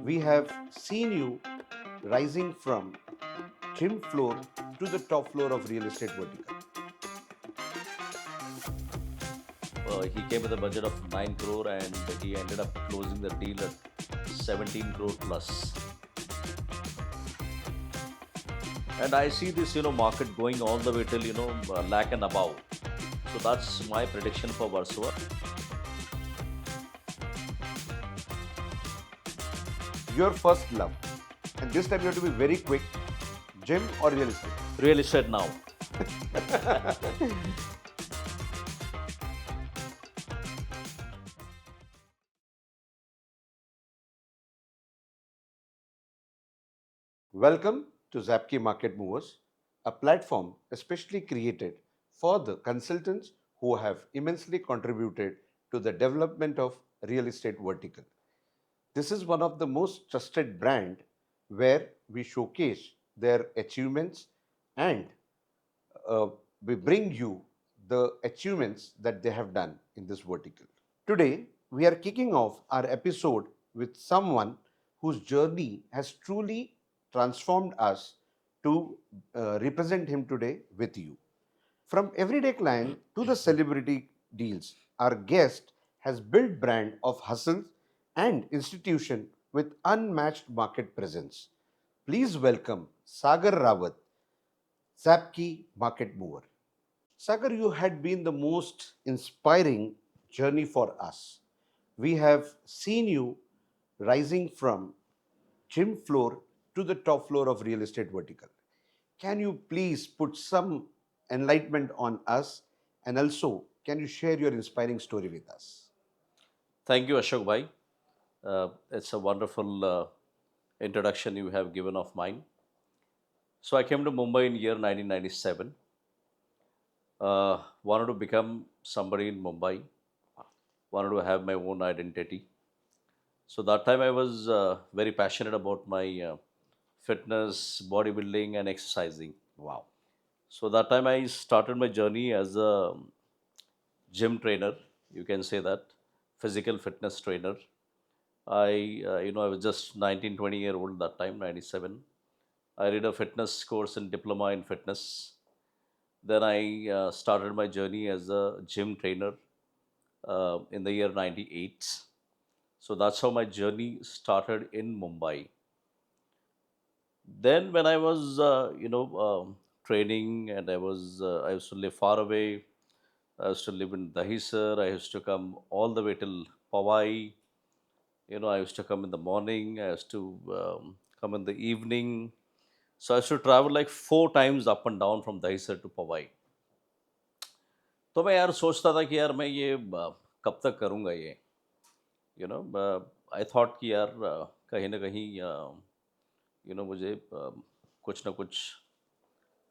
We have seen you rising from gym floor to the top floor of real estate vertical. He came with a budget of 9 crore and he ended up closing the deal at 17 crore plus. And I see this, market going all the way till, lakh and above. So that's my prediction for Versova. Your first love. And this time you have to be very quick. Gym or real estate? Real estate now. Welcome to Zapki Market Movers, a platform especially created for the consultants who have immensely contributed to the development of real estate vertical. This is one of the most trusted brand where we showcase their achievements and uh, we bring you the achievements that they have done in this vertical. Today, we are kicking off our episode with someone whose journey has truly transformed us to represent him today with you. From everyday client to the celebrity deals, our guest has built brand of hustles and institution with unmatched market presence. Please welcome Sagar Rawat, Zapki Market Mover. Sagar, you had been the most inspiring journey for us. We have seen you rising from gym floor to the top floor of real estate vertical. Can you please put some enlightenment on us and also can you share your inspiring story with us? Thank you, Ashok Bhai. It's a wonderful introduction you have given of mine. So I came to Mumbai in year 1997. Wanted to become somebody in Mumbai. Wanted to have my own identity. So that time I was very passionate about my fitness, bodybuilding, and exercising. Wow. So that time I started my journey as a gym trainer. You can say that physical fitness trainer. I was just 19, 20-year old that time, 97. I did a fitness course in diploma in fitness. Then I started my journey as a gym trainer in the year 98. So that's how my journey started in Mumbai. Then when I was training, and I used to live far away. I used to live in Dahisar. I used to come all the way till Powai. I used to come in the morning. I used to come in the evening. So I used to travel like 4 times up and down from Dahisar to Powai. तो मैं यार सोचता था कि यार मैं ये कब तक करूँगा ये आई थॉट कि यार कहीं ना कहीं मुझे कुछ ना कुछ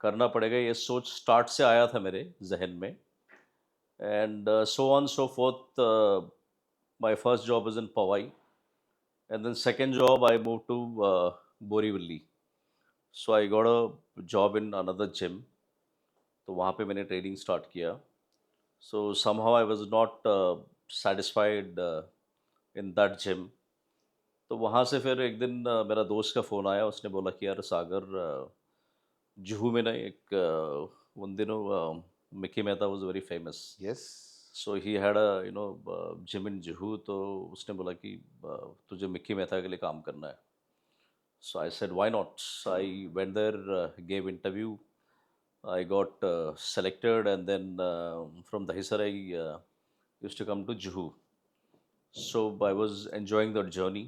करना पड़ेगा, ये सोच स्टार्ट से आया था मेरे जहन में. And so on so forth. My first job is in Powai, and then second job I move to Borivali. So I got a job in another gym. तो वहाँ पे मैंने ट्रेनिंग स्टार्ट किया. So somehow I was not satisfied in that gym. तो वहाँ से फिर एक दिन मेरा दोस्त का फ़ोन आया. उसने बोला कि यार सागर, जुहू में ना एक उन दिनों Mickey Mehta was very famous. Yes. So he had a gym in Juhu. तो उसने बोला कि तुझे मिकी मेहता के लिए काम करना है. So I said why not. I went there, gave interview. I got selected, and then from Dahisar I used to come to Juhu. So I was enjoying that journey.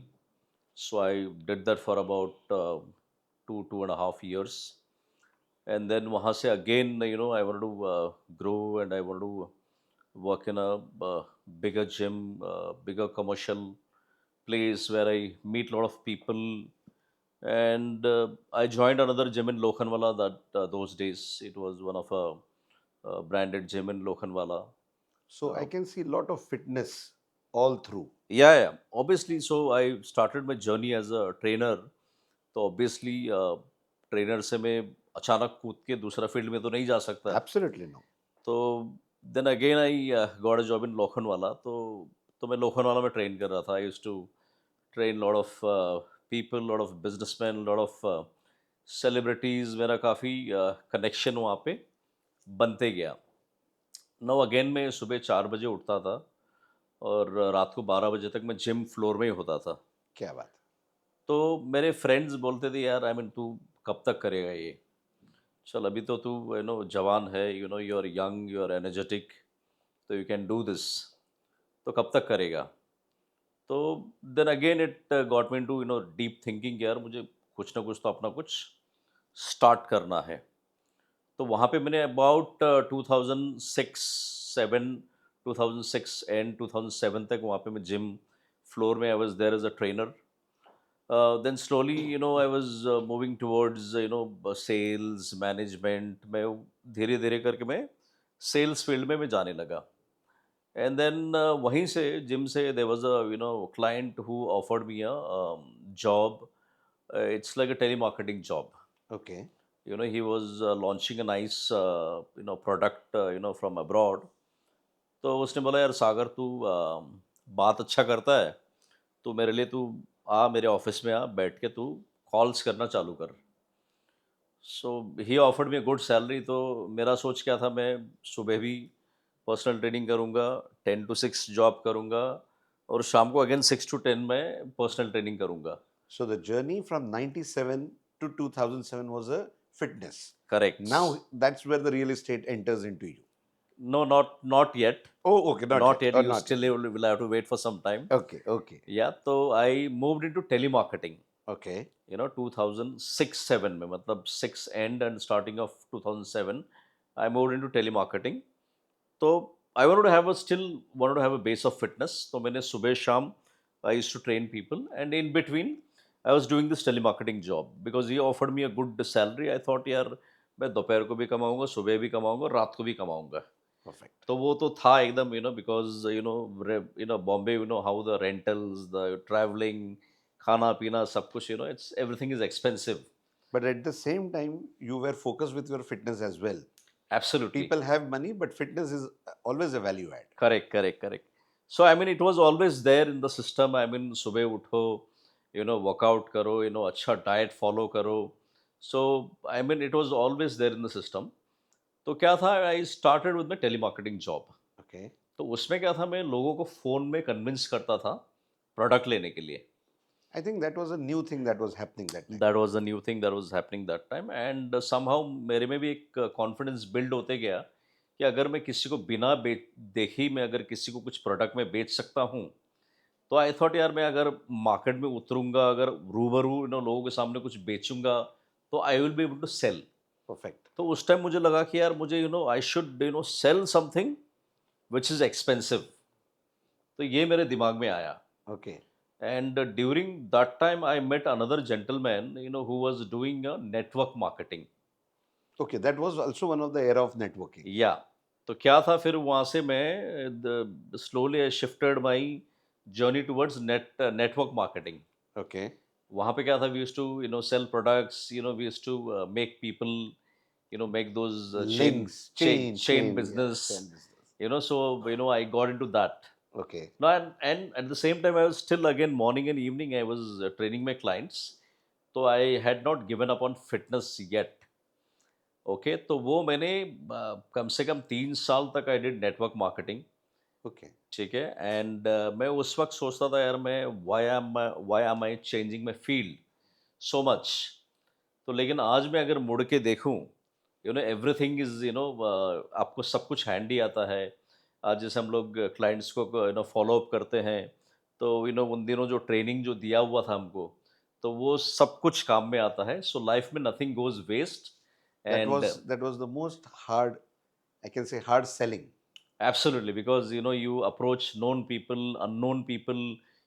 So I did that for about 2.5 years, and then वहाँ से again I wanted to grow, and I wanted to work in a bigger gym, bigger commercial place where I meet a lot of people. And I joined another gym in Lokhandwala. That those days it was one of a branded gym in Lokhandwala. So I can see a lot of fitness all through. Yeah, yeah. Obviously, so I started my journey as a trainer. तो obviously trainer से मैं अचानक कूद के दूसरा field में तो नहीं जा सकता. Absolutely no. तो then again I got a job in Lokhandwala. तो मैं लोखंडवाला में ट्रेन कर रहा था. I used to train a lot of people, lot of businessman, lot of celebrities, मेरा काफ़ी कनेक्शन वहाँ पे बनते गया। नाउ अगेन मैं सुबह 4 बजे उठता था और रात को 12 बजे तक मैं जिम फ्लोर में ही होता था। क्या बात है। तो मेरे फ्रेंड्स बोलते थे, यार आई मीन तू कब तक करेगा ये? चल अभी तो तू जवान है, you are young, you are energetic, तो यू कैन डू दिस। तो कब तक करेगा? तो then again it got me into deep thinking, यार मुझे कुछ ना कुछ तो अपना कुछ स्टार्ट करना है। तो वहाँ पे मैंने अबाउट 2006 7 2006 एंड 2007 तक वहाँ पे मैं जिम फ्लोर में I was there as a trainer. Then slowly I was moving towards sales management में। धीरे धीरे करके मैं सेल्स फील्ड में मैं जाने लगा। एंड देन वहीं से जिम से there was a client who offered me a job. It's like a telemarketing job. Okay. He was launching a nice product from abroad. तो उसने बोला, यार सागर तू बात अच्छा करता है, तो मेरे लिए तू आ, मेरे ऑफिस में आ, बैठ के तू कॉल्स करना चालू कर। So he offered me good salary. तो मेरा सोच क्या था, मैं सुबह भी पर्सनल ट्रेनिंग करूँगा, 10 to 6 जॉब करूँगा, और शाम को अगेन 6 to 10 में पर्सनल ट्रेनिंग करूँगा। So the journey from 97 to 2007 was a fitness. Correct. Now that's where the real estate enters into you. No, not yet. Oh, okay, not Not yet. yet. Or You not yet. still will have to wait for some time. Okay, okay, Yeah, so I moved into telemarketing. okay, 2006-7 में, मतलब 6 end and starting of 2007, I moved into telemarketing. तो I wanted to have a still wanted to have a base of fitness. तो मैंने सुबह शाम I used to train people, and in between I was doing this telemarketing job because he offered me a good salary. I thought, यार मैं दोपहर को भी कमाऊंगा, सुबह भी कमाऊंगा, रात को भी कमाऊंगा। perfect. तो वो तो था एकदम, because Bombay, how the rentals, the travelling, खाना पीना सब कुछ, it's everything is expensive. But at the same time, you were focused with your fitness as well. Absolutely. People have money, but fitness is always a value add. Correct, correct, correct. So I mean it was always there in the system. I mean सुबह उठो, workout करो, अच्छा diet follow करो। So I mean it was always there in the system. तो क्या था, I started with my telemarketing job. Okay. तो उसमें क्या था, मैं लोगों को फ़ोन में कन्विंस करता था प्रोडक्ट लेने के लिए। I think that was a new thing that was happening that time. That was the new thing that was happening that time, and somehow मेरे में भी एक कॉन्फिडेंस बिल्ड होते गया कि अगर मैं किसी को बिना देखे ही मैं अगर किसी को कुछ प्रोडक्ट में बेच सकता हूँ, तो आई थॉट, यार मैं अगर मार्केट में उतरूंगा, अगर रूबरू लोगों के सामने कुछ बेचूंगा, तो I will be able to sell. Perfect. तो उस टाइम मुझे लगा कि यार मुझे I should sell something which is expensive. तो ये मेरे दिमाग में आया। Okay. And during that time, I met another gentleman, who was doing a network marketing. Okay. That was also one of the era of networking. या तो क्या था, फिर वहाँ से मैं slowly I shifted my journey towards network marketing. Okay. वहाँ पे क्या था, we use to sell products, we use to make people, make those chain Links, chain chain chain, yeah, business, chain business. So I got into that. Okay. No, and at the same time, I was still again morning and evening. I was training my clients, so I had not given up on fitness yet. Okay, तो वो मैंने कम से कम 3 साल तक I did network marketing. Okay. ठीक है, and मैं उस वक्त सोचता था, यार मैं why am I changing my field so much. तो लेकिन आज मैं अगर मुड़ के देखूं, एवरीथिंग इज आपको सब कुछ हैंडी आता है। आज जैसे हम लोग क्लाइंट्स को फॉलो अप करते हैं, तो उन दिनों जो ट्रेनिंग जो दिया हुआ था हमको, तो वो सब कुछ काम में आता है। सो लाइफ में nothing goes waste. And That was the most hard, I can say, hard selling. absolutely, because you approach known people, unknown people,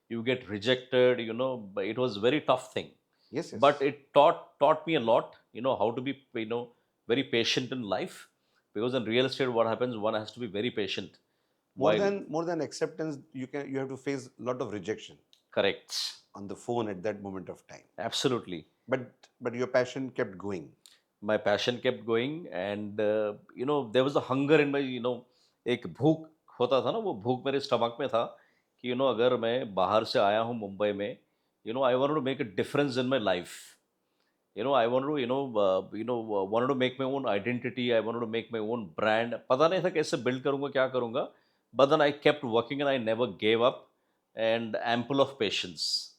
you get rejected, but it was very tough thing. Yes, But yes. it taught me a lot, how to be very patient in life, because in real estate what happens, one has to be very patient while. More than acceptance, you have to face a lot of rejection Correct. on the phone at that moment of time. Absolutely. But your passion kept going. My passion kept going, and there was a hunger in my, एक भूख होता था ना, वो भूख मेरे stomach में था कि अगर मैं बाहर से आया हूँ मुंबई में, I wanted to make a difference in my life. I wanted to wanted to make my own identity. I wanted to make my own brand. पता नहीं था कैसे build करूँगा, क्या करूँगा, but then I kept working and I never gave up, and ample of patience.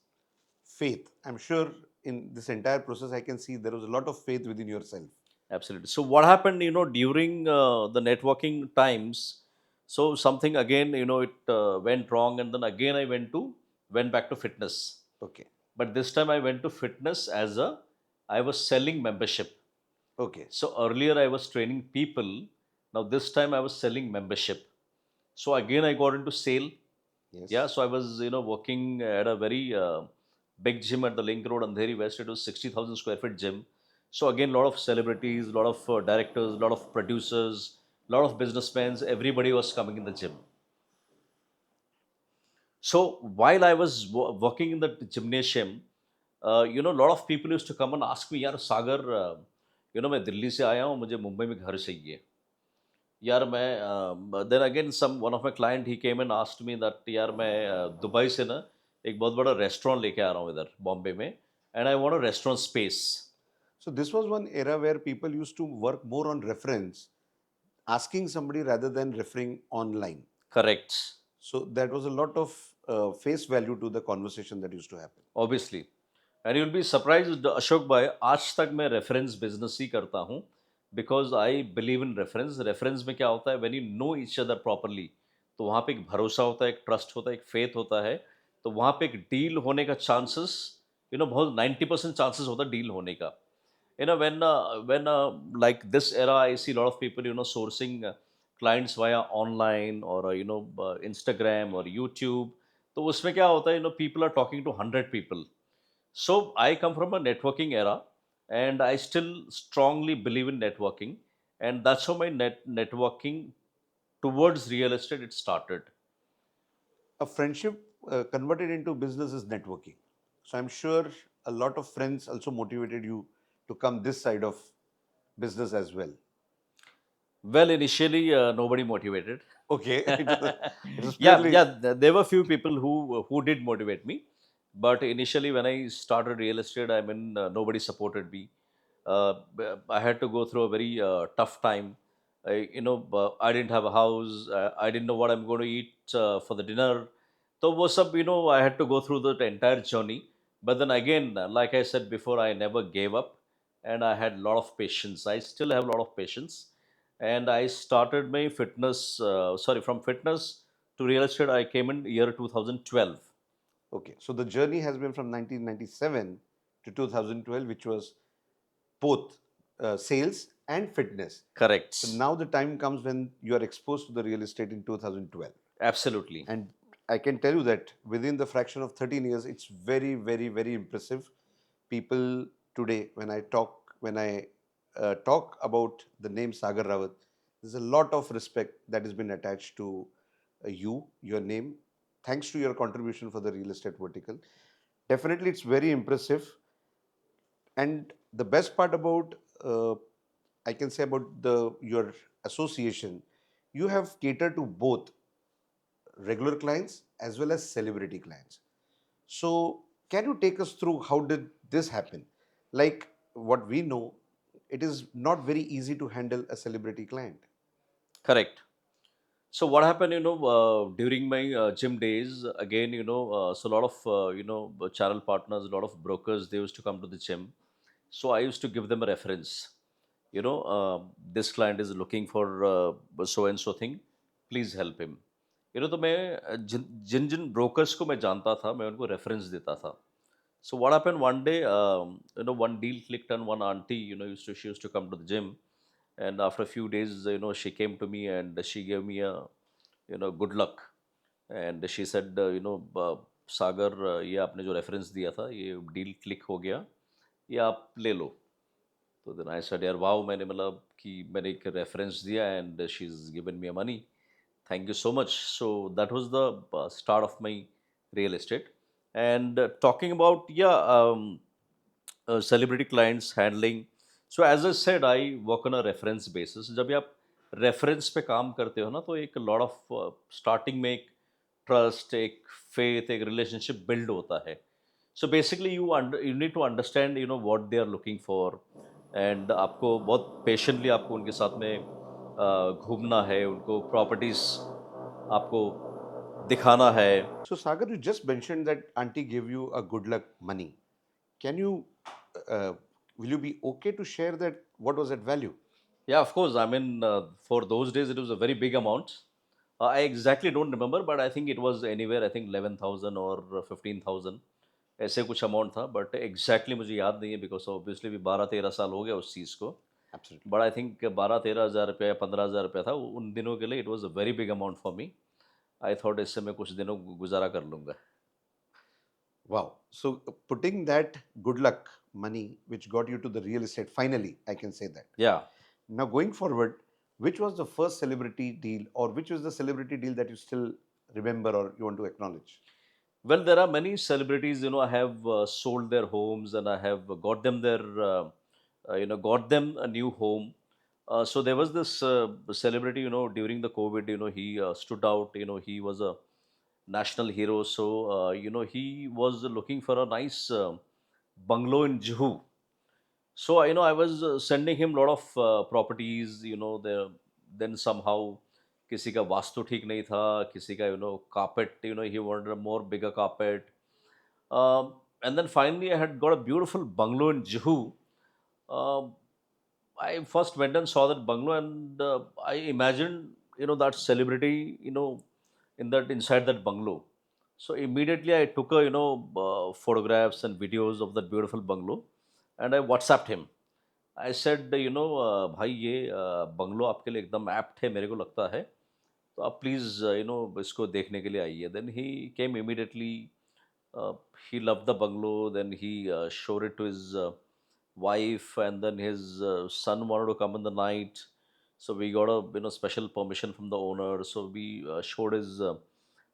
Faith. I'm sure in this entire process, I can see there was a lot of faith within yourself. Absolutely. So what happened, during the networking times? So something again, it went wrong, and then again went back to fitness. Okay. But this time I went to fitness I was selling membership. Okay. So earlier I was training people. Now this time I was selling membership. So again I got into sale. Yeah. Yes. So I was working at a very big gym at the Link Road, Andheri West. It was 60,000 square feet gym. So again, a lot of celebrities, a lot of directors, a lot of producers, a lot of businessmen. Everybody was coming in the gym. So while I was working in the gymnasium, a lot of people used to come and ask me, "यार सागर, मैं दिल्ली से आया हूँ, मुझे मुंबई में घर चाहिए." यार मैं then again one of my client he came and asked me that यार मैं दुबई से ना एक बहुत बड़ा रेस्टोरेंट लेके आ रहा हूँ इधर बॉम्बे में, and I want a restaurant space. So this was one era where people used to work more on reference, asking somebody rather than referring online. Correct. So that was a lot of face value to the conversation that used to happen. Obviously. And you'll be surprised, Ashok भाई, आज तक मैं reference business ही करता हूँ, because I believe in reference. Reference में क्या होता है, when you know each other properly, तो वहाँ पे एक भरोसा होता है, एक ट्रस्ट होता है, एक फेथ होता है. तो वहाँ पे एक डील होने का चांसेस, बहुत 90% चांसेस होता है डील होने का. When like this era, I see a lot of people sourcing clients via online or Instagram or YouTube. तो उसमें क्या होता है, people are talking to 100 people. So I come from a networking era, and I still strongly believe in networking, and that's how my networking towards real estate it started. A friendship converted into business is networking. So I'm sure a lot of friends also motivated you to come this side of business as well. Well, initially nobody motivated. Okay. It was Yeah, purely. yeah. There were few people who did motivate me, but initially when I started real estate, I mean nobody supported me. I had to go through a very tough time. I didn't have a house. I didn't know what I'm going to eat for the dinner. So was up, I had to go through the entire journey. But then again, like I said before, I never gave up, and I had a lot of patience. I still have a lot of patience, and I started my fitness. From fitness to real estate, I came in year 2012. Okay. So the journey has been from 1997 to 2012, which was both sales and fitness. Correct. So now the time comes when you are exposed to the real estate in 2012. Absolutely. And I can tell you that within the fraction of 13 years, it's very, very, very impressive. People today, when I talk about the name Sagar Rawat, there's a lot of respect that has been attached to your name, thanks to your contribution for the real estate vertical. Definitely, it's very impressive. And the best part about, I can say about your association, you have catered to both regular clients as well as celebrity clients. So, can you take us through how did this happen? Like what we know, it is not very easy to handle a celebrity client. Correct. So what happened, during my gym days, again, so a lot of, channel partners, a lot of brokers, they used to come to the gym. So I used to give them a reference. This client is looking for so and so thing. Please help him. तो मैं जिन जिन जिन brokers को मैं जानता था, मैं उनको reference देता था. So what happened one day, one deal clicked, and one auntie, she used to come to the gym, and after a few days, she came to me and she gave me a, good luck, and she said, सागर, ये आपने जो reference दिया था, ये deal click हो गया, ये आप ले लो. तो देन आई सेड, यार वाओ, मैंने मतलब कि मैंने एक रेफरेंस दिया, and she is given me money. Thank you so much. So that was the start of my real estate. And talking about, celebrity clients handling. So as I said, I work on a reference basis. जब भी आप reference पे काम करते हो ना, तो एक lot of starting में एक trust, एक faith, एक relationship build होता है. So basically you need to understand what they are looking for, and आपको बहुत patiently आपको उनके साथ में घूमना है, उनको properties आपको दिखाना है. So, Sagar, you just mentioned that auntie gave you a good luck money. Can you, uh, will you be okay to share that? What was that value? Yeah, of course. I mean, for those days, it was a very big amount. I exactly don't remember, but I think it was anywhere, I think 11,000 or 15,000. ऐसे कुछ amount था, but exactly मुझे याद नहीं है, because obviously भी 12-13 साल हो गया उस चीज़ को. Absolutely. बट आई थिंक 12-13 हज़ार रुपया या 15 हज़ार रुपया था उन दिनों के लिए. It was a very big amount for me. I thought इससे मैं कुछ दिनों गुजारा कर लूँगा. Wow. So, putting that good luck money, which got you to the real estate, finally, I can say that. या. Now, going forward, which was the first celebrity deal, or which was the celebrity deal that you still remember or you want to acknowledge? Well, there are many celebrities. I have sold their homes, and I have got them got them a new home. So there was this celebrity, during the COVID. He stood out. He was a national hero. So he was looking for a nice bungalow in Juhu. So I was sending him a lot of properties. Then somehow किसी का वास्तु ठीक नहीं था, किसी का carpet, he wanted a more bigger carpet. And then finally I had got a beautiful bungalow in Juhu. Um I first went and saw that bungalow, and I imagined that celebrity in that inside that bungalow. So immediately I took a photographs and videos of that beautiful bungalow, and I WhatsApped him. I said भाई ये bungalow आपके लिए एकदम apt है मेरे को लगता है, तो आप प्लीज़ इसको देखने के लिए आइए. Then he came immediately. He loved the bungalow. Then he showed it to his wife, and then his son wanted to come in the night. So we got a special permission from the owner. So we showed his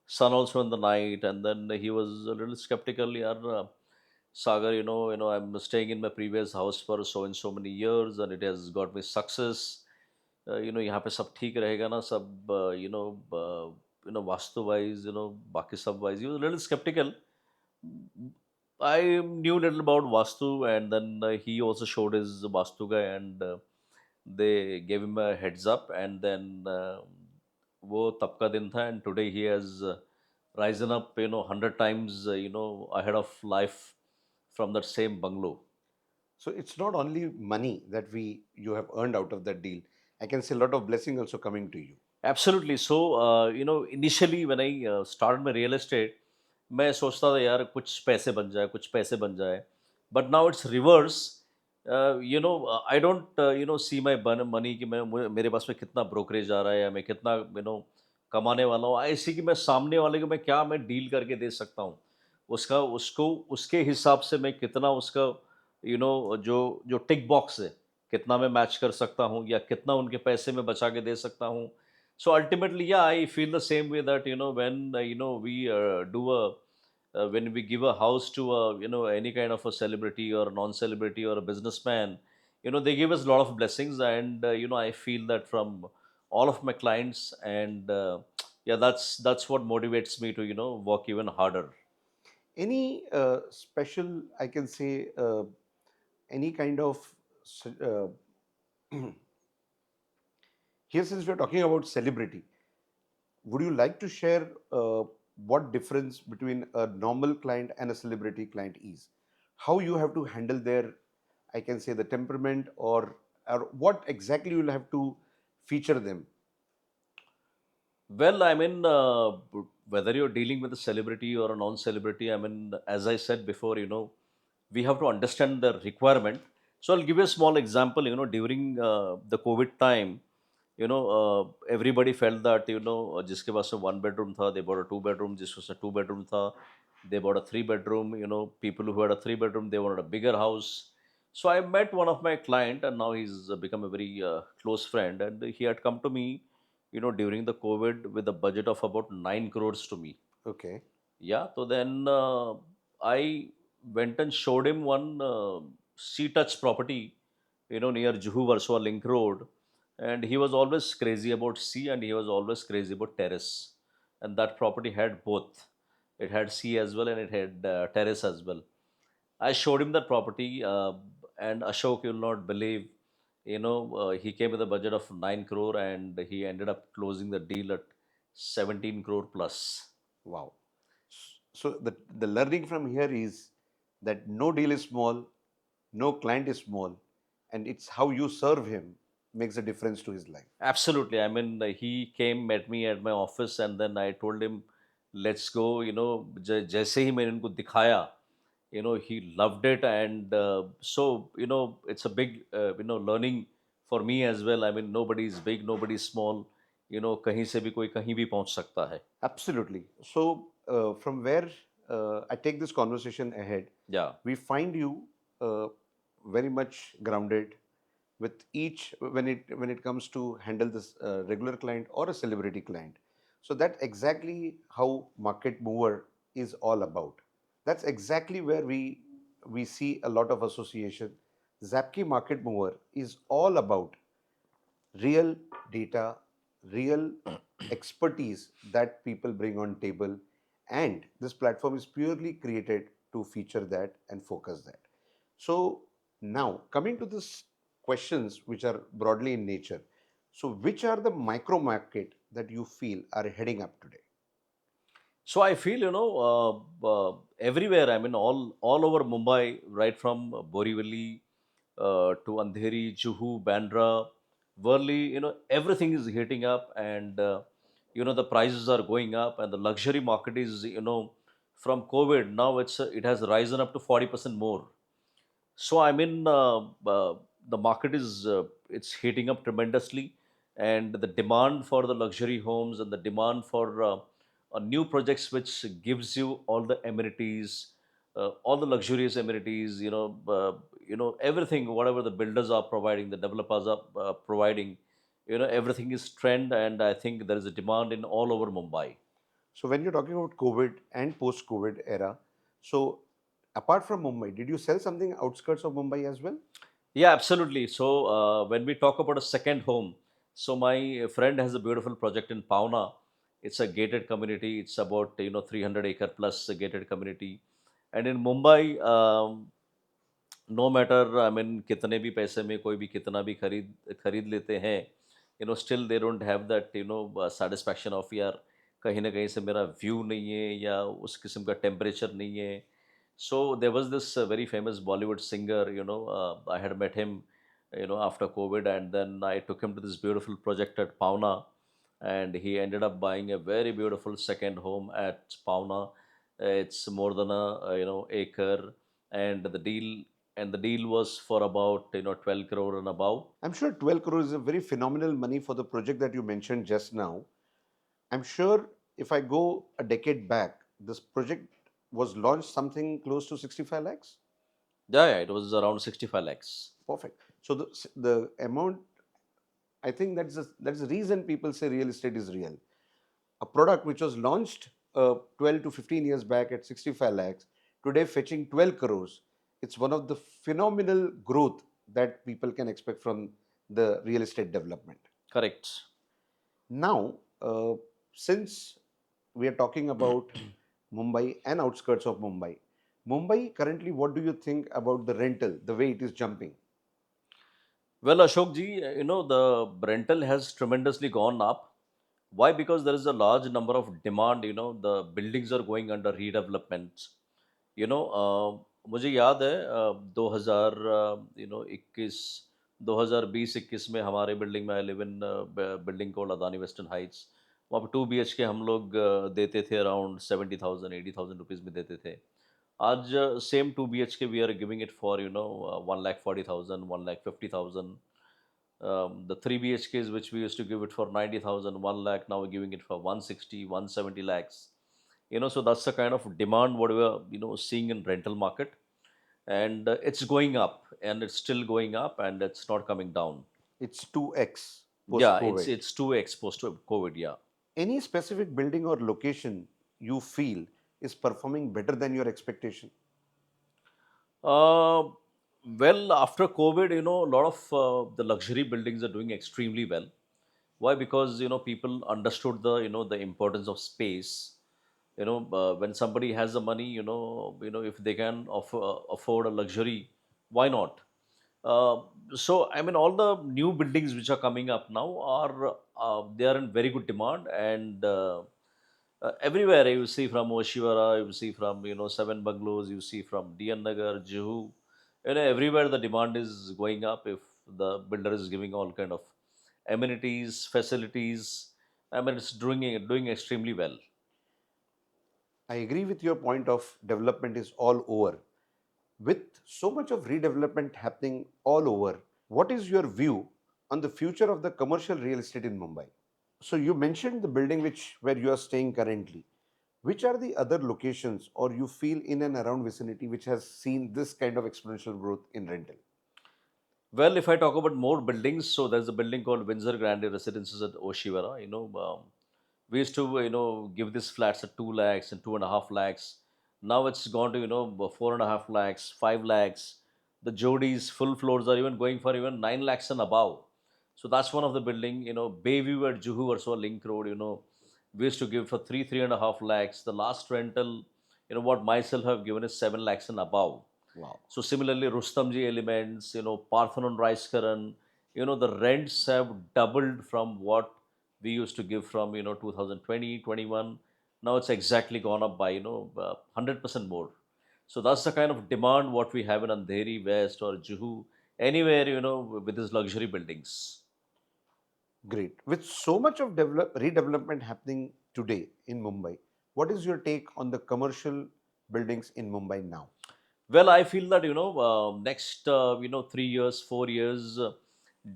son also in the night, and then he was a little skeptical. Yeah, Sagar, I'm staying in my previous house for so and so many years, and it has got me success. यहाँ पे सब ठीक रहेगा ना, सब vastu wise, बाकी सब wise. He was a little skeptical. I knew little about Vastu, and then he also showed his Vastu guy, and they gave him a heads up. And then वो तब का दिन था, and today he has risen up 100 times ahead of life from that same bungalow. So, it's not only money that you have earned out of that deal. I can see a lot of blessing also coming to you. Absolutely. So, initially when I started my real estate, मैं सोचता था यार कुछ पैसे बन जाए, कुछ पैसे बन जाए. But now it's reverse. I don't see my money कि मेरे पास में कितना brokerage आ रहा है, या मैं कितना कमाने वाला हूँ. ऐसी कि मैं सामने वाले को मैं डील करके दे सकता हूँ. उसका उसको उसके हिसाब से मैं कितना उसका जो जो टिक बॉक्स है, कितना मैं मैच कर सकता हूँ, या कितना उनके पैसे में बचा के दे सकता हूँ. So ultimately, yeah, I feel the same way that when we do a when we give a house to a any kind of a celebrity or a non-celebrity or a businessman, they give us a lot of blessings, and I feel that from all of my clients, and yeah, that's what motivates me to work even harder. Any special, I can say, any kind of here, since we're talking about celebrity, would you like to share what difference between a normal client and a celebrity client is? How you have to handle their, I can say, the temperament, or what exactly you'll have to feature them? Well, I mean, whether you're dealing with a celebrity or a non-celebrity, I mean, as I said before, we have to understand the requirement. So I'll give you a small example. During the COVID time, everybody felt that जिसके पास में 1 bedroom था, they bought a 2 bedroom. जिसके पास में 2 bedroom था, they bought a 3 bedroom. People who had a 3 bedroom, they wanted a bigger house. So I met one of my client, and now he's become a very close friend, and he had come to me during the COVID with a budget of about 9 crores to me. Okay. Yeah, so then I went and showed him one sea touch property, near Juhu Versova Link Road. And he was always crazy about sea, and he was always crazy about terrace. And that property had both. It had sea as well, and it had terrace as well. I showed him that property, and Ashok, you'll not believe, he came with a budget of 9 crore and he ended up closing the deal at 17 crore plus. Wow. So the learning from here is that no deal is small, no client is small, and it's how you serve him makes a difference to his life. Absolutely. I mean, he came, met me at my office, and then I told him, let's go. जैसे ही मैंने उनको दिखाया, he loved it. And so, it's a big, learning for me as well. I mean, nobody is big, nobody is small. कहीं से भी कोई कहीं भी पहुंच सकता है. Absolutely. So, from where I take this conversation ahead, Yeah. we find you very much grounded with each when it comes to handle this regular client or a celebrity client. So that's exactly how market mover is all about. That's exactly where we see a lot of association. Zapki market mover is all about real data, real expertise that people bring on table, and this platform is purely created to feature that and focus that. So now coming to this questions which are broadly in nature. So which are the micro market that you feel are heading up today? So I feel, everywhere. I mean, all over Mumbai, right from Borivali to Andheri, Juhu, Bandra, Worli. Everything is heating up, and the prices are going up, and the luxury market is, from COVID now it has risen up to 40% more. So I mean, the market is it's heating up tremendously, and the demand for the luxury homes and the demand for new projects which gives you all the amenities, all the luxurious amenities, everything whatever the builders are providing, the developers are providing, everything is trend, and I think there is a demand in all over Mumbai. So when you're talking about COVID and post-COVID era, so apart from Mumbai, did you sell something outskirts of Mumbai as well? Yeah, absolutely. So when we talk about a second home, so my friend has a beautiful project in Pauna. It's a gated community. It's about 300-acre plus a gated community, and in Mumbai, no matter I mean कितने भी पैसे में कोई भी कितना भी खरीद लेते हैं, still they don't have that satisfaction of यार कहीं ना कहीं से मेरा व्यू नहीं है या उस किस्म का टेम्परेचर नहीं है. So there was this very famous Bollywood singer, I had met him after Covid, and then I took him to this beautiful project at Pawna, and he ended up buying a very beautiful second home at Pauna. It's more than a acre, and the deal was for about 12 crore and above. I'm sure 12 crores is a very phenomenal money for the project that you mentioned just now. I'm sure if I go a decade back, this project was launched something close to 65 lakhs. Yeah, yeah, it was around 65 lakhs. Perfect. So the amount, I think that's the reason people say real estate is real. A product which was launched 12 to 15 years back at 65 lakhs, today fetching 12 crores. It's one of the phenomenal growth that people can expect from the real estate development. Correct. Now, since we are talking about Mumbai and outskirts of Mumbai, Mumbai currently, what do you think about the rental, the way it is jumping? Well, Ashok ji, the rental has tremendously gone up. Why? Because there is a large number of demand. The buildings are going under redevelopment. मुझे याद है 2000 21 2020-21 में हमारे building में, I live in building cold Adani western Heights. वहाँ पे 2 BHK हम लोग देते थे अराउंड 70,000 80,000 रुपीज़ में देते थे. आज same 2 BHK we are giving it for 1,40,000 1,50,000. The 3 BHKs which we used to give it for 90,000 1 lakh, now we're giving it for 160 170 lakhs. So that's the kind of demand what we are seeing in rental market, and it's going up, and it's still going up, and it's not coming down. It's 2x post Yeah, it's COVID. it's too exposed to COVID. Yeah. Any specific building or location you feel is performing better than your expectation? uh, well, after COVID, a lot of the luxury buildings are doing extremely well. Why? Because people understood the importance of space. When somebody has the money, if they can afford a luxury, why not? uh, so I mean, all the new buildings which are coming up now are they are in very good demand, and everywhere you see, from Oshiwara, you see from Seven Bungalows, you see from DN Nagar, Juhu, everywhere the demand is going up. If the builder is giving all kind of amenities, facilities, I mean, it's doing extremely well. I agree with your point of development is all over. With so much of redevelopment happening all over, what is your view on the future of the commercial real estate in Mumbai? So you mentioned the building which where you are staying currently. Which are the other locations or you feel in and around vicinity which has seen this kind of exponential growth in rental? Well, if I talk about more buildings, so there's a building called Windsor Grande Residences at Oshiwara. We used to, give these flats at 2 lakhs and 2.5 lakhs. Now it's gone to, 4.5 lakhs, 5 lakhs. The Jodis full floors are even going for even 9 lakhs and above. So that's one of the building. Bayview at Juhu or so Link Road. We used to give for 3.5 lakhs. The last rental, what myself have given is 7 lakhs and above. Wow. So similarly, Rustamji Elements, Parthenon Rice Karan, the rents have doubled from what we used to give from 2020, 21. Now it's exactly gone up by 100% more. So that's the kind of demand what we have in Andheri West or Juhu, anywhere with these luxury buildings. Great. With so much of redevelopment happening today in Mumbai, what is your take on the commercial buildings in Mumbai now? Well, I feel that next 3 years, 4 years,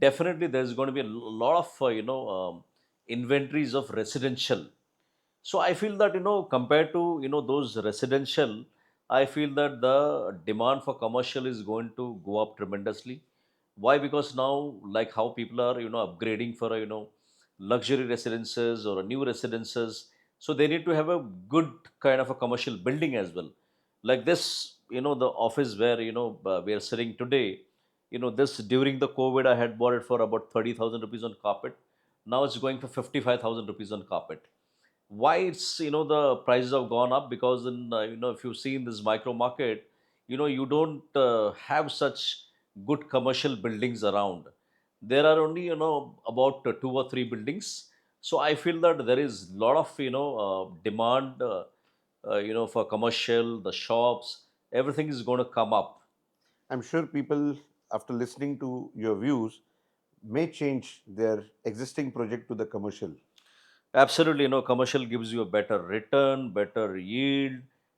definitely there's going to be a lot of inventories of residential. So I feel that compared to those residential, I feel that the demand for commercial is going to go up tremendously. Why? Because now, like how people are upgrading for luxury residences or a new residences, so they need to have a good kind of a commercial building as well. Like this, the office where we are sitting today. This during the COVID, I had bought it for about 30,000 rupees on carpet. Now it's going for 55,000 rupees on carpet. Why it's the prices have gone up? Because in if you see in this micro market, you don't have such good commercial buildings around. There are only about two or three buildings. So I feel that there is a lot of demand for commercial, the shops, everything is going to come up. I'm sure people, after listening to your views, may change their existing project to the commercial. Absolutely, commercial gives you a better return, better yield,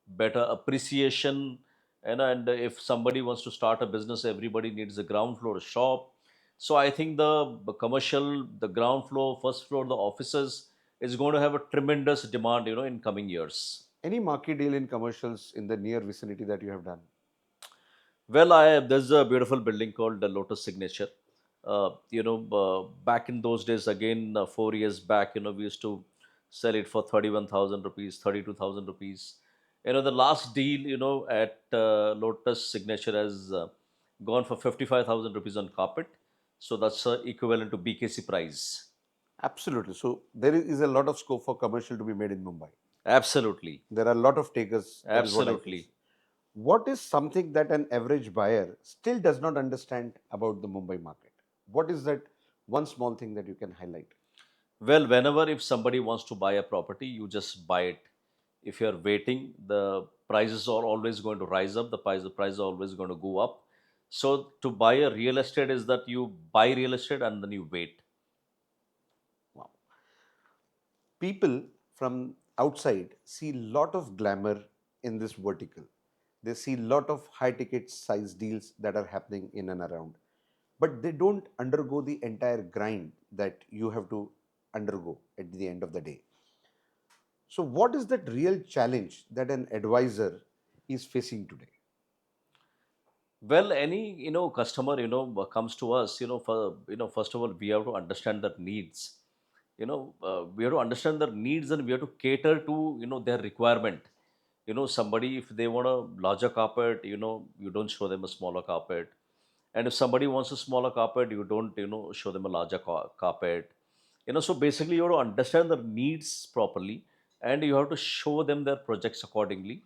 better appreciation. And if somebody wants to start a business, everybody needs a ground floor shop. So I think the commercial, the ground floor, first floor, the offices is going to have a tremendous demand, in coming years. Any market deal in commercials in the near vicinity that you have done? Well, there's a beautiful building called the Lotus Signature. Back in those days, again, 4 years back, we used to sell it for 31,000 rupees, 32,000 rupees. The last deal, at Lotus Signature has gone for 55,000 rupees on carpet. So that's equivalent to BKC price. Absolutely. So there is a lot of scope for commercial to be made in Mumbai. Absolutely. There are a lot of takers. That is what I feel. Absolutely. What is something that an average buyer still does not understand about the Mumbai market? What is that one small thing that you can highlight? Well, whenever if somebody wants to buy a property, you just buy it. If you're waiting, the prices are always going to rise up. The price is always going to go up. So to buy a real estate is that you buy real estate and then you wait. Wow. People from outside see a lot of glamour in this vertical. They see a lot of high ticket size deals that are happening in and around, but they don't undergo the entire grind that you have to undergo at the end of the day. So, what is that real challenge that an advisor is facing today? Well, any customer comes to us, for first of all we have to understand their needs. We have to understand their needs, and we have to cater to their requirement. Somebody, if they want a larger carpet, you don't show them a smaller carpet. And if somebody wants a smaller carpet, you don't show them a larger carpet. So basically you have to understand their needs properly, and you have to show them their projects accordingly,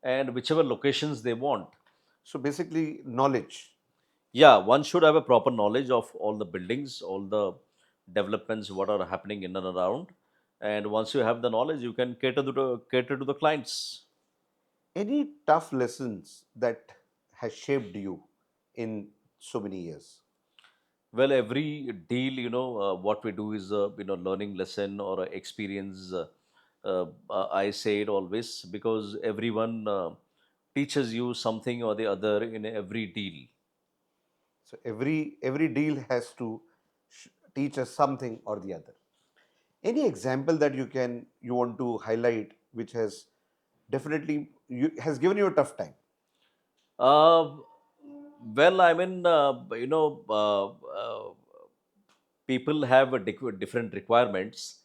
and whichever locations they want. So basically, knowledge. Yeah, one should have a proper knowledge of all the buildings, all the developments, what are happening in and around. And once you have the knowledge, you can cater to the clients. Any tough lessons that has shaped you in so many years? Well, every deal, what we do is a learning lesson or a experience. I say it always because everyone teaches you something or the other in every deal. So every deal has to teach us something or the other. Any example that you want to highlight which has definitely has given you a tough time? Uh, well, I mean, people have different requirements.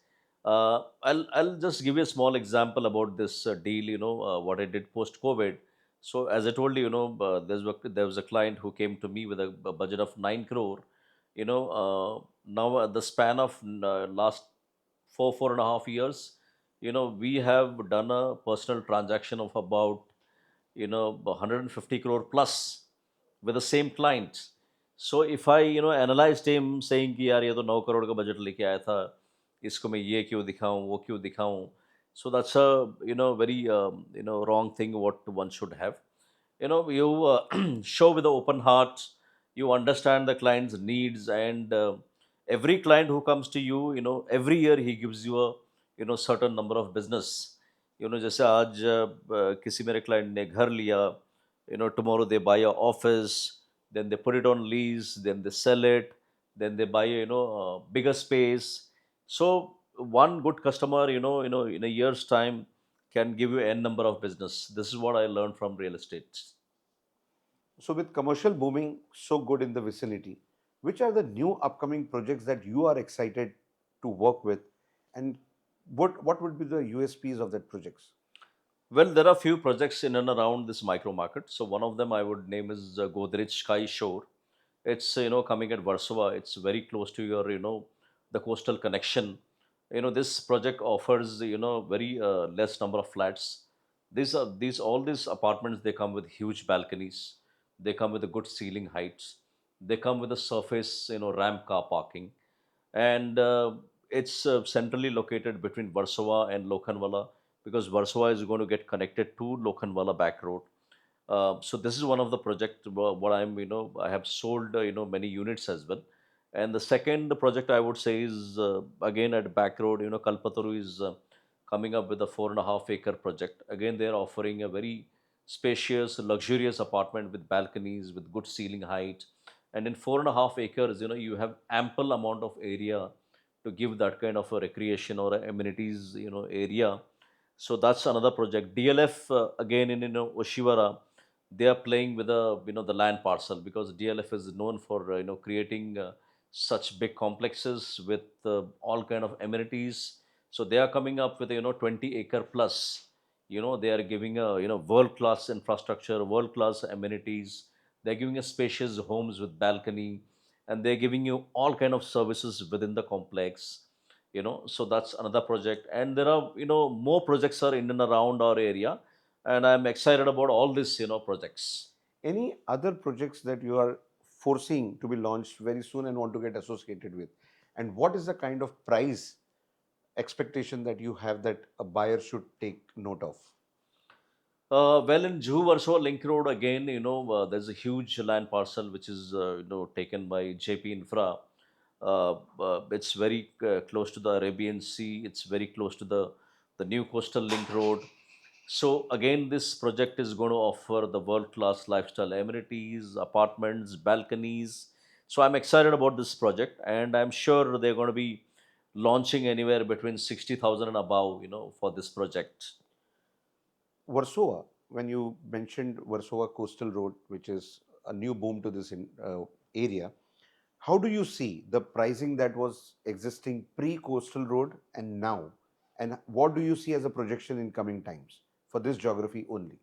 I'll just give you a small example about this deal. What I did post COVID. So as I told you, there was a client who came to me with a budget of 9 crore. Now at the span of last 4.5 years, we have done a personal transaction of about 150 crore plus with the same client. So if I analyzed him saying कि यार ये तो 9 करोड़ का budget लेके आया था, इसको मैं ये क्यों दिखाऊं, वो क्यों दिखाऊं. So that's a very wrong thing what one should have. You show with an open heart, you understand the client's needs, and every client who comes to you, every year he gives you a certain number of business. जैसे आज किसी मेरे client ने घर लिया, tomorrow they buy a office, then they put it on lease, then they sell it, then they buy a bigger space. So one good customer, in a year's time can give you n number of business. This is what I learned from real estate. So with commercial booming so good in the vicinity, which are the new upcoming projects that you are excited to work with, and what would be the USPs of that projects? Well, there are few projects in and around this micro market. So one of them I would name is Godrej Sky Shore. It's coming at Warsaw. It's very close to your the coastal connection. This project offers very less number of flats. These all these apartments, they come with huge balconies. They come with a good ceiling heights. They come with a surface ramp car parking, and it's centrally located between Warsaw and Lokhandwala, because Warsaw is going to get connected to Lokhandwala back road. So this is one of the project what I'm I have sold many units as well. And the second project I would say is again at back road. Kalpataru is coming up with a 4.5 acre project. Again, they are offering a very spacious, luxurious apartment with balconies, with good ceiling height. And in 4.5 acres, you have ample amount of area to give that kind of a recreation or a amenities area. So that's another project. DLF again in Oshiwara, they are playing with the the land parcel, because DLF is known for creating such big complexes with all kind of amenities. So they are coming up with 20 acre plus. They are giving a world class infrastructure, world class amenities. They're giving a spacious homes with balcony, and they're giving you all kind of services within the complex. So that's another project, and there are more projects are in and around our area, and I'm excited about all these projects. Any other projects that you are foreseeing to be launched very soon and want to get associated with? And what is the kind of price expectation that you have that a buyer should take note of? Well, in Juhu Warsaw Link Road again, there's a huge land parcel which is taken by JP Infra. It's very close to the Arabian Sea. It's very close to the new coastal link road. So again, this project is going to offer the world-class lifestyle amenities, apartments, balconies. So I'm excited about this project, and I'm sure they're going to be launching anywhere between 60,000 and above, for this project. Warsaw, when you mentioned Warsaw Coastal Road, which is a new boom to this area, how do you see the pricing that was existing pre-coastal road and now? And what do you see as a projection in coming times for this geography only?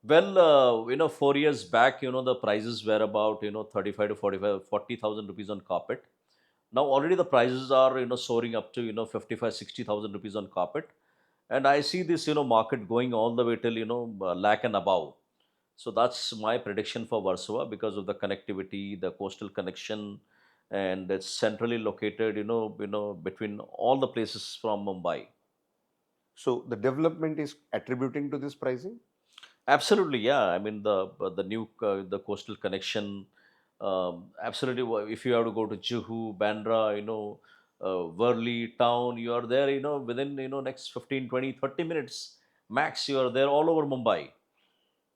Well, 4 years back, the prices were about 35 to 45, 40,000 rupees on carpet. Now already the prices are soaring up to 55, 60,000 rupees on carpet. and I see this market going all the way till lakh and above. So that's my prediction for Warsaw because of the connectivity, the coastal connection, and it's centrally located, between all the places from Mumbai. So the development is attributing to this pricing. Absolutely, yeah. I mean the new the coastal connection. Absolutely, if you have to go to Juhu, Bandra, Worli town, you are there. Within next 15, 20, 30 minutes max. You are there all over Mumbai.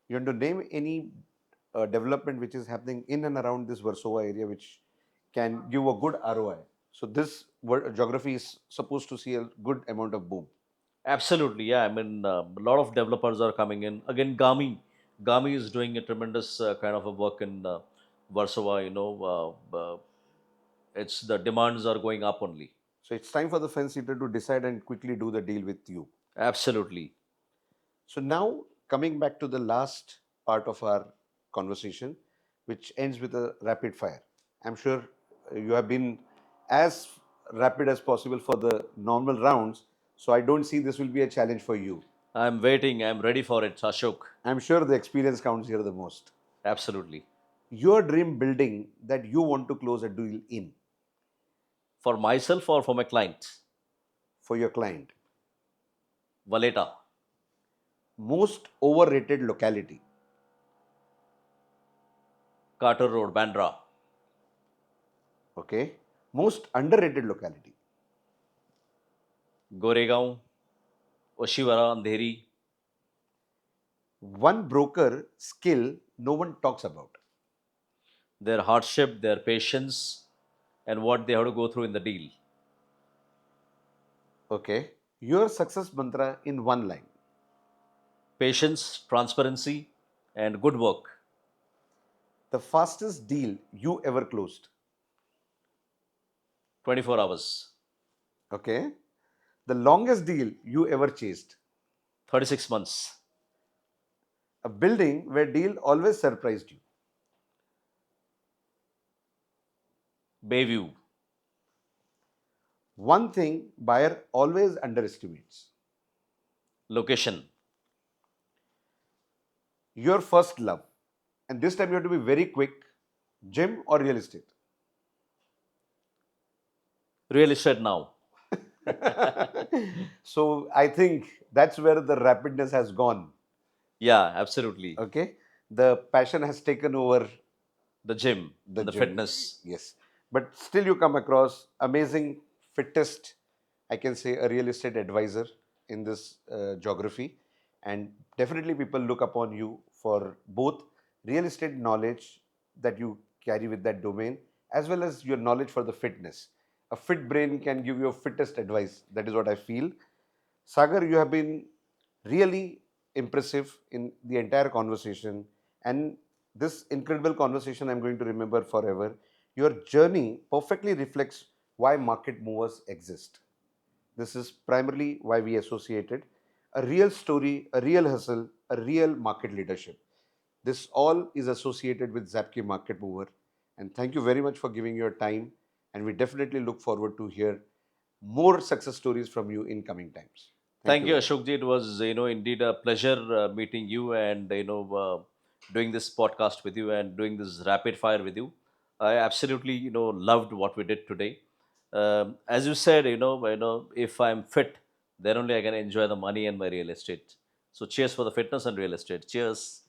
You want to name any development which is happening in and around this Warsaw area which can give a good ROI. So this geography is supposed to see a good amount of boom. Absolutely, yeah. I mean, a lot of developers are coming in. Again, Gami is doing a tremendous kind of a work in Warsaw. It's the demands are going up only. So it's time for the fence sitter to decide and quickly do the deal with you. Absolutely. So now coming back to the last part of our conversation, which ends with a rapid fire. I'm sure you have been as rapid as possible for the normal rounds, so I don't see this will be a challenge for you. I'm waiting. I'm ready for it, Ashok. I'm sure the experience counts here the most. Absolutely. Your dream building that you want to close a deal in For myself or for my client? for your client. Valeta, Most overrated locality. Carter Road, Bandra, Okay. Most underrated locality. Goregaon, Oshiwara, Andheri. One broker skill no one talks about. Their hardship, their patience, and what they have to go through in the deal. Okay. Your success mantra in one line. Patience, transparency, and good work. The fastest deal you ever closed. 24 hours, Okay. The longest deal you ever chased. 36 months. A building where deal always surprised you. Bayview, One thing buyer always underestimates. location, Your first love. And this time you have to be very quick. Gym or real estate? real estate now. So I think that's where the rapidness has gone. Yeah, absolutely. Okay. The passion has taken over The gym the and the gym. fitness. Yes. But still you come across amazing, fittest, I can say, a real estate advisor in this geography. And definitely people look upon you for both real estate knowledge that you carry with that domain, as well as your knowledge for the fitness. A fit brain can give you a fittest advice. That is what I feel. Sagar, you have been really impressive in the entire conversation. And this incredible conversation I'm going to remember forever. Your journey perfectly reflects why market movers exist. This is primarily why we associated a real story, a real hustle, a real market leadership. This all is associated with Zapki Market Mover. And thank you very much for giving your time. And we definitely look forward to hear more success stories from you in coming times. Thank Thank you you, very much. Ashokji. It was, indeed a pleasure meeting you and, doing this podcast with you and doing this rapid fire with you. I absolutely, loved what we did today. As you said, if I'm fit, then only I can enjoy the money and my real estate. So cheers for the fitness and real estate. Cheers.